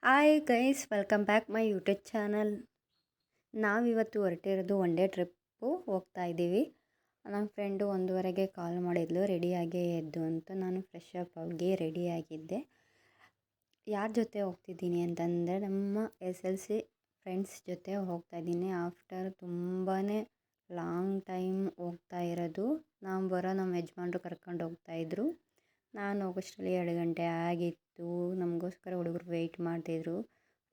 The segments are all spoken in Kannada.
Hi guys, welcome back my YouTube channel. ನಾವಿವತ್ತು ಹೊರಟಿರೋದು ಒನ್ ಡೇ ಟ್ರಿಪ್ಪು ಹೋಗ್ತಾ ಇದ್ದೀವಿ. ನನ್ನ ಫ್ರೆಂಡು 1:30ಗೆ ಕಾಲ್ ಮಾಡಿದ್ಲು ರೆಡಿಯಾಗೇ ಎದ್ದು ಅಂತ. ನಾನು ಫ್ರೆಶ್ ಅಪ್ ಆಗಿ ರೆಡಿಯಾಗಿದ್ದೆ. ಯಾರ ಜೊತೆ ಹೋಗ್ತಿದ್ದೀನಿ ಅಂತಂದರೆ ನಮ್ಮ SLC ಫ್ರೆಂಡ್ಸ್ ಜೊತೆ ಹೋಗ್ತಾ ಇದ್ದೀನಿ. ಆಫ್ಟರ್ ತುಂಬಾ ಲಾಂಗ್ ಟೈಮ್ ಹೋಗ್ತಾ ಇರೋದು. ನಮ್ಮ ಯಜಮಾನ್ರು ಕರ್ಕೊಂಡು ಹೋಗ್ತಾಯಿದ್ರು. ನಾನು ಹೋಗೋಷ್ಟರಲ್ಲಿ 2 ಗಂಟೆ ಆಗಿತ್ತು. ನಮಗೋಸ್ಕರ ಹುಡುಗರು ವೆಯ್ಟ್ ಮಾಡ್ತಿದ್ರು.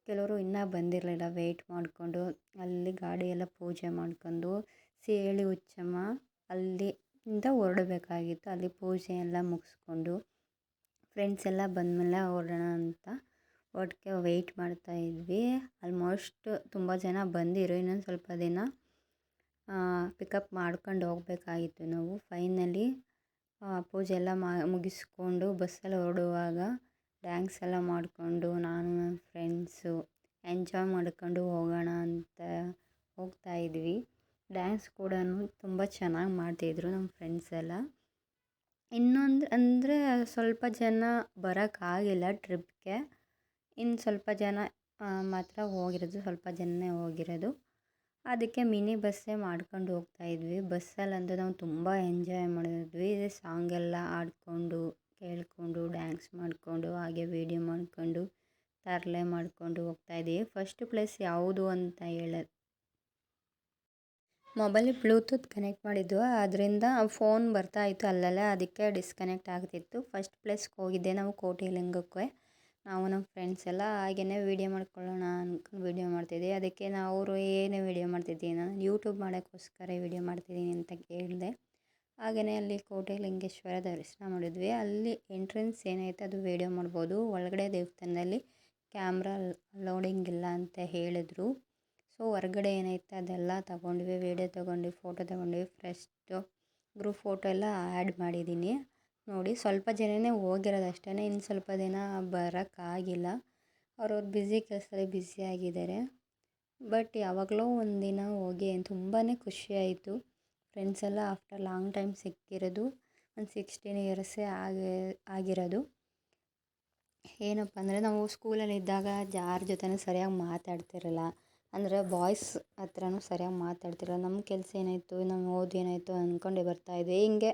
ಕೆಲವರು ಇನ್ನೂ ಬಂದಿರಲಿಲ್ಲ. ವೆಯ್ಟ್ ಮಾಡಿಕೊಂಡು ಅಲ್ಲಿ ಗಾಡಿಯೆಲ್ಲ ಪೂಜೆ ಮಾಡ್ಕೊಂಡು ಸೇಳಿ ಹುಚ್ಚಮ್ಮ ಅಲ್ಲಿಂದ ಹೊರಡಬೇಕಾಗಿತ್ತು. ಅಲ್ಲಿ ಪೂಜೆ ಎಲ್ಲ ಮುಗಿಸ್ಕೊಂಡು ಫ್ರೆಂಡ್ಸ್ ಎಲ್ಲ ಬಂದಮೇಲೆ ಹೊರಡೋಣ ಅಂತ ಒಟ್ಟಿಗೆ ವೆಯ್ಟ್ ಮಾಡ್ತಾಯಿದ್ವಿ. ಆಲ್ಮೋಸ್ಟ್ ತುಂಬ ಜನ ಬಂದಿರು. ಇನ್ನೊಂದು ಸ್ವಲ್ಪ ದಿನ ಪಿಕಪ್ ಮಾಡ್ಕೊಂಡು ಹೋಗಬೇಕಾಗಿತ್ತು ನಾವು. ಫೈನಲಿ ಪೂಜೆ ಎಲ್ಲ ಮುಗಿಸ್ಕೊಂಡು ಬಸ್ಸಲ್ಲಿ ಹೊರಡುವಾಗ ಡ್ಯಾನ್ಸ್ ಎಲ್ಲ ಮಾಡಿಕೊಂಡು ನಾನು ನನ್ನ ಫ್ರೆಂಡ್ಸು ಎಂಜಾಯ್ ಮಾಡ್ಕೊಂಡು ಹೋಗೋಣ ಅಂತ ಹೋಗ್ತಾಯಿದ್ವಿ. ಡ್ಯಾನ್ಸ್ ಕೂಡ ತುಂಬ ಚೆನ್ನಾಗಿ ಮಾಡ್ತಿದ್ರು ನಮ್ಮ ಫ್ರೆಂಡ್ಸ್ ಎಲ್ಲ. ಇನ್ನೊಂದು ಅಂದರೆ ಸ್ವಲ್ಪ ಜನ ಬರೋಕ್ಕಾಗಿಲ್ಲ ಟ್ರಿಪ್ಗೆ. ಇನ್ನು ಸ್ವಲ್ಪ ಜನ ಮಾತ್ರ ಹೋಗಿರೋದು, ಸ್ವಲ್ಪ ಜನನೇ ಹೋಗಿರೋದು. ಅದಕ್ಕೆ ಮಿನಿ ಬಸ್ಸೇ ಮಾಡ್ಕೊಂಡು ಹೋಗ್ತಾಯಿದ್ವಿ. ಬಸ್ಸಲ್ಲಂತೂ ನಾವು ತುಂಬ ಎಂಜಾಯ್ ಮಾಡಿದ್ವಿ. ಸಾಂಗೆಲ್ಲ ಆಡಿಕೊಂಡು ಕೇಳಿಕೊಂಡು ಡ್ಯಾನ್ಸ್ ಮಾಡಿಕೊಂಡು ಹಾಗೆ ವೀಡಿಯೋ ಮಾಡಿಕೊಂಡು ತರಲೆ ಮಾಡಿಕೊಂಡು ಹೋಗ್ತಾಯಿದ್ದೀವಿ. ಫಸ್ಟ್ ಪ್ಲೇಸ್ ಯಾವುದು ಅಂತ ಮೊಬೈಲಿಗೆ ಬ್ಲೂಟೂತ್ ಕನೆಕ್ಟ್ ಮಾಡಿದ್ದು, ಅದರಿಂದ ಫೋನ್ ಬರ್ತಾಯಿತ್ತು ಅಲ್ಲಲ್ಲೇ, ಅದಕ್ಕೆ ಡಿಸ್ಕನೆಕ್ಟ್ ಆಗ್ತಿತ್ತು. ಫಸ್ಟ್ ಪ್ಲೇಸ್ಗೆ ಹೋಗಿದ್ದೆ ನಾವು ಕೋಟಿಲಿಂಗಕ್ಕೆ. ನಾವು ನಮ್ಮ ಫ್ರೆಂಡ್ಸ್ ಎಲ್ಲ ಹಾಗೆಯೇ ವೀಡಿಯೋ ಮಾಡ್ಕೊಳ್ಳೋಣ ಅಂದ್ಕೊಂಡು ವೀಡಿಯೋ ಮಾಡ್ತಿದ್ದೆ. ಅದಕ್ಕೆ ಅವರು ಏನೇ ವೀಡಿಯೋ ಮಾಡ್ತಿದ್ದೀನಿ, ನಾನು ಯೂಟ್ಯೂಬ್ ಮಾಡೋಕ್ಕೋಸ್ಕರ ವೀಡಿಯೋ ಮಾಡ್ತಿದ್ದೀನಿ ಅಂತ ಕೇಳಿದೆ. ಹಾಗೆಯೇ ಅಲ್ಲಿ ಕೋಟಿಲಿಂಗೇಶ್ವರ ದರ್ಶನ ಮಾಡಿದ್ವಿ. ಅಲ್ಲಿ ಎಂಟ್ರೆನ್ಸ್ ಏನೈತೆ ಅದು ವೀಡಿಯೋ ಮಾಡ್ಬೋದು. ಒಳಗಡೆ ದೇವಸ್ಥಾನದಲ್ಲಿ ಕ್ಯಾಮ್ರಾ ಲೋಡಿಂಗ್ ಇಲ್ಲ ಅಂತ ಹೇಳಿದ್ರು. ಸೊ ಹೊರಗಡೆ ಏನೈತೆ ಅದೆಲ್ಲ ತಗೊಂಡ್ವಿ, ವೀಡಿಯೋ ತೊಗೊಂಡ್ವಿ, ಫೋಟೋ ತೊಗೊಂಡ್ವಿ. ಫಸ್ಟು ಗ್ರೂಪ್ ಫೋಟೋ ಎಲ್ಲ ಆ್ಯಡ್ ಮಾಡಿದ್ದೀನಿ ನೋಡಿ. ಸ್ವಲ್ಪ ಜನನೇ ಹೋಗಿರೋದು ಅಷ್ಟೇ, ಇನ್ನು ಸ್ವಲ್ಪ ದಿನ ಬರೋಕ್ಕಾಗಿಲ್ಲ. ಅವ್ರವ್ರು ಕೆಲಸದಲ್ಲಿ ಬ್ಯುಸಿಯಾಗಿದ್ದಾರೆ. ಬಟ್ ಯಾವಾಗಲೂ ಒಂದಿನ ಹೋಗಿ ತುಂಬಾ ಖುಷಿಯಾಯಿತು. ಫ್ರೆಂಡ್ಸ್ ಎಲ್ಲ ಆಫ್ಟರ್ ಲಾಂಗ್ ಟೈಮ್ ಸಿಕ್ಕಿರೋದು. ಒಂದು 16 ಇಯರ್ಸೇ ಆಗಿರೋದು. ಏನಪ್ಪ ಅಂದರೆ ನಾವು ಸ್ಕೂಲಲ್ಲಿದ್ದಾಗ ಯಾರ ಜೊತೆನೂ ಸರಿಯಾಗಿ ಮಾತಾಡ್ತಿರಲ್ಲ. ಅಂದರೆ ಬಾಯ್ಸ್ ಹತ್ರನೂ ಸರಿಯಾಗಿ ಮಾತಾಡ್ತಿರಲ್ಲ. ನಮ್ಮ ಕೆಲಸ ಏನಾಯಿತು, ನಮ್ಮ ಏನಾಯಿತು ಅಂದ್ಕೊಂಡೆ ಬರ್ತಾಯಿದ್ವಿ. ಹಿಂಗೆ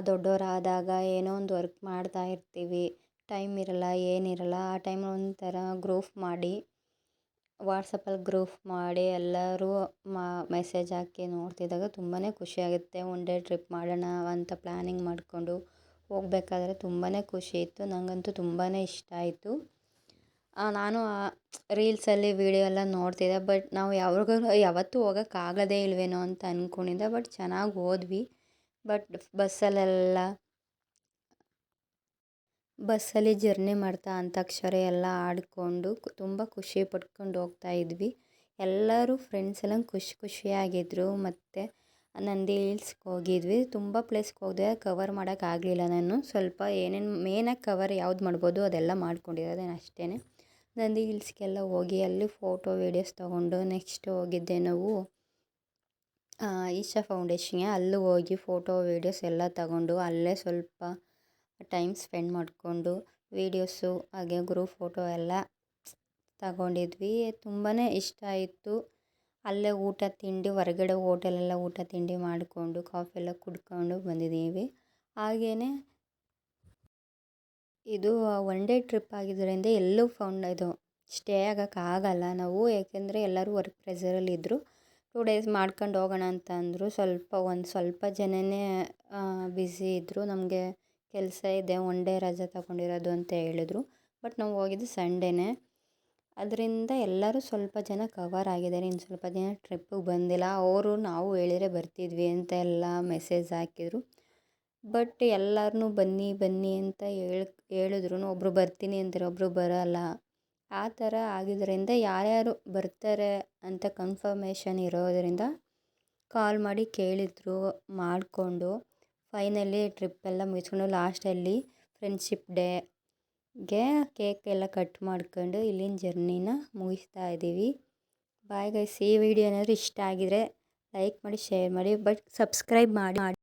ದೊಡ್ಡವರಾದಾಗ ಏನೋ ಒಂದು ವರ್ಕ್ ಮಾಡ್ತಾ ಇರ್ತೀವಿ, ಟೈಮ್ ಇರಲ್ಲ, ಏನಿರಲ್ಲ. ಆ ಟೈಮಲ್ಲಿ ಒಂಥರ ಗ್ರೂಪ್ ಮಾಡಿ ವಾಟ್ಸಪ್ಪಲ್ಲಿ ಗ್ರೂಪ್ ಮಾಡಿ ಎಲ್ಲರೂ ಮೆಸೇಜ್ ಹಾಕಿ ನೋಡ್ತಿದ್ದಾಗ ತುಂಬಾ ಖುಷಿಯಾಗುತ್ತೆ. ಒನ್ ಡೇ ಟ್ರಿಪ್ ಮಾಡೋಣ ಅಂತ ಪ್ಲ್ಯಾನಿಂಗ್ ಮಾಡಿಕೊಂಡು ಹೋಗಬೇಕಾದ್ರೆ ತುಂಬಾ ಖುಷಿ ಇತ್ತು. ನನಗಂತೂ ತುಂಬಾ ಇಷ್ಟ ಆಯಿತು. ನಾನು ರೀಲ್ಸಲ್ಲಿ ವೀಡಿಯೋ ಎಲ್ಲ ನೋಡ್ತಿದ್ದೆ. ಬಟ್ ನಾವು ಯಾವತ್ತೂ ಹೋಗೋಕ್ಕಾಗೋದೇ ಇಲ್ವೇನೋ ಅಂತ ಅಂದ್ಕೊಂಡಿದ್ದೆ. ಬಟ್ ಚೆನ್ನಾಗಿ ಹೋದ್ವಿ. ಬಟ್ ಬಸ್ಸಲ್ಲಿ ಜರ್ನಿ ಮಾಡ್ತಾ ಅಂತಾಕ್ಷರಿ ಎಲ್ಲ ಆಡಿಕೊಂಡು ತುಂಬ ಖುಷಿ ಪಡ್ಕೊಂಡು ಹೋಗ್ತಾಯಿದ್ವಿ. ಎಲ್ಲರೂ ಫ್ರೆಂಡ್ಸ್ ಎಲ್ಲ ಖುಷಿಯಾಗಿದ್ದರು. ಮತ್ತು ನಂದಿ ಹಿಲ್ಸ್ಗೆ ಹೋಗಿದ್ವಿ. ತುಂಬ ಪ್ಲೇಸ್ಗೆ ಹೋದೆ, ಕವರ್ ಮಾಡೋಕ್ಕಾಗಲಿಲ್ಲ. ನಾನು ಸ್ವಲ್ಪ ಏನೇನು ಮೇನಾಗಿ ಕವರ್ ಯಾವ್ದು ಮಾಡ್ಬೋದು ಅದೆಲ್ಲ ಮಾಡ್ಕೊಂಡಿರೋದೇನು ಅಷ್ಟೇ. ನಂದಿ ಹಿಲ್ಸ್ಗೆಲ್ಲ ಹೋಗಿ ಅಲ್ಲಿ ಫೋಟೋ ವೀಡಿಯೋಸ್ ತೊಗೊಂಡು ನೆಕ್ಸ್ಟ್ ಹೋಗಿದ್ದೆ ನಾವು ಈಶಾ ಫೌಂಡೇಶನ್ಗೆ. ಅಲ್ಲೂ ಹೋಗಿ ಫೋಟೋ ವೀಡಿಯೋಸ್ ಎಲ್ಲ ತಗೊಂಡು ಅಲ್ಲೇ ಸ್ವಲ್ಪ ಟೈಮ್ ಸ್ಪೆಂಡ್ ಮಾಡಿಕೊಂಡು ವೀಡಿಯೋಸು ಹಾಗೆ ಗ್ರೂಪ್ ಫೋಟೋ ಎಲ್ಲ ತಗೊಂಡಿದ್ವಿ. ತುಂಬಾ ಇಷ್ಟ ಆಯಿತು. ಅಲ್ಲೇ ಊಟ ತಿಂಡಿ ಹೊರಗಡೆ ಹೋಟೆಲೆಲ್ಲ ಊಟ ತಿಂಡಿ ಮಾಡಿಕೊಂಡು ಕಾಫಿ ಎಲ್ಲ ಕುಡ್ಕೊಂಡು ಬಂದಿದ್ದೀವಿ. ಹಾಗೆಯೇ ಇದು ಒನ್ ಡೇ ಟ್ರಿಪ್ ಆಗಿದ್ದರಿಂದ ಎಲ್ಲೂ ಸ್ಟೇ ಆಗೋಕ್ಕಾಗಲ್ಲ ನಾವು. ಯಾಕೆಂದರೆ ಎಲ್ಲರೂ ವರ್ಕ್ ಪ್ರೆಷರಲ್ಲಿದ್ದರು. 2 ಡೇಸ್ ಮಾಡ್ಕೊಂಡು ಹೋಗೋಣ ಅಂತ ಅಂದರು. ಸ್ವಲ್ಪ ಜನನೇ ಬ್ಯುಸಿ ಇದ್ದರು. ನಮಗೆ ಕೆಲಸ ಇದೆ, ಒನ್ ಡೇ ರಜೆ ತಗೊಂಡಿರೋದು ಅಂತ ಹೇಳಿದ್ರು. ಬಟ್ ನಾವು ಹೋಗಿದ್ದು ಸಂಡೇನೇ. ಅದರಿಂದ ಎಲ್ಲರೂ ಸ್ವಲ್ಪ ಜನ ಕವರ್ ಆಗಿದ್ದಾರೆ. ಇನ್ನು ಸ್ವಲ್ಪ ಜನ ಟ್ರಿಪ್ಪಿಗೆ ಬಂದಿಲ್ಲ. ಅವರು ನಾವು ಹೇಳಿದ್ರೆ ಬರ್ತಿದ್ವಿ ಅಂತ ಎಲ್ಲ ಮೆಸೇಜ್ ಹಾಕಿದರು. ಬಟ್ ಎಲ್ಲರನ್ನೂ ಬನ್ನಿ ಅಂತ ಹೇಳಿದ್ರು. ಒಬ್ಬರು ಬರ್ತೀನಿ ಅಂತಾರೆ, ಒಬ್ಬರು ಬರೋಲ್ಲ. ಆ ಥರ ಆಗಿದ್ದರಿಂದ ಯಾರ್ಯಾರು ಬರ್ತಾರೆ ಅಂತ ಕನ್ಫರ್ಮೇಷನ್ ಇರೋದರಿಂದ ಕಾಲ್ ಮಾಡಿ ಕೇಳಿದ್ರು. ಮಾಡಿಕೊಂಡು ಫೈನಲಿ ಟ್ರಿಪ್ಪೆಲ್ಲ ಮುಗಿಸ್ಕೊಂಡು ಲಾಸ್ಟಲ್ಲಿ ಫ್ರೆಂಡ್ಶಿಪ್ ಡೇಗೆ ಕೇಕ್ ಎಲ್ಲ ಕಟ್ ಮಾಡ್ಕೊಂಡು ಇಲ್ಲಿನ ಜರ್ನಿನ ಮುಗಿಸ್ತಾ ಇದ್ದೀವಿ. Bye guys. ಈ ವಿಡಿಯೋ ಏನಾದರೂ ಇಷ್ಟ ಆಗಿದರೆ ಲೈಕ್ ಮಾಡಿ, ಶೇರ್ ಮಾಡಿ, ಬಟ್ ಸಬ್ಸ್ಕ್ರೈಬ್ ಮಾಡಿ.